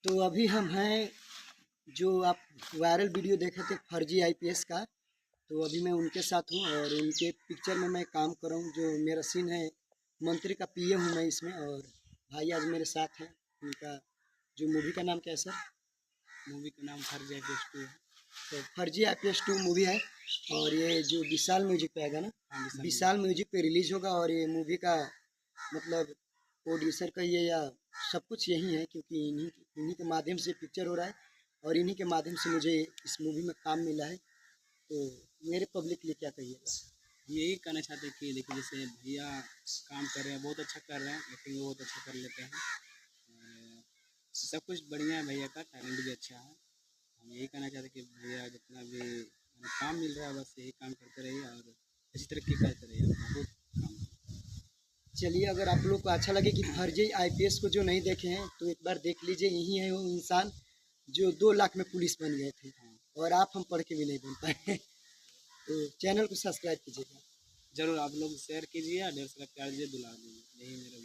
तो अभी हम हैं जो आप वायरल वीडियो देखे थे फर्जी आईपीएस का। तो अभी मैं उनके साथ हूँ और उनके पिक्चर में मैं काम कर रहा हूँ। जो मेरा सीन है, मंत्री का पीए हूँ मैं इसमें। और भाई आज मेरे साथ हैं। उनका जो मूवी का नाम क्या है सर? मूवी का नाम फर्जी आईपीएस 2 है। तो फर्जी आईपीएस 2 मूवी है और ये जो विशाल म्यूजिक पे आएगा ना, हाँ, विशाल म्यूजिक पे रिलीज होगा। और ये मूवी का मतलब प्रोड्यूसर का ये या सब कुछ यही है, क्योंकि इन्हीं के माध्यम से पिक्चर हो रहा है और इन्हीं के माध्यम से मुझे इस मूवी में काम मिला है। तो मेरे पब्लिक के लिए क्या कहिएगा? यही कहना चाहते हैं कि देखिए, जैसे भैया काम कर रहे हैं, बहुत अच्छा कर रहे हैं, एक्टिंग बहुत अच्छा कर लेते हैं और सब कुछ बढ़िया है। भैया का टैलेंट भी अच्छा है। हम यही कहना चाहते हैं कि भैया जितना भी हमें काम मिल रहा है, बस यही काम करते रहिए और अच्छी तरक्की करते रहिए। बहुत काम चलिए, अगर आप लोग को अच्छा लगे कि फर्जी आईपीएस को जो नहीं देखे हैं तो एक बार देख लीजिए। यही है वो इंसान जो 2 लाख में पुलिस बन गए थे हाँ, और आप हम पढ़ के भी नहीं बन पाए। तो चैनल को सब्सक्राइब कीजिएगा। जरूर आप लोग शेयर कीजिए, ढेर सारा प्यार दीजिए, दुला दीजिए। यही मेरा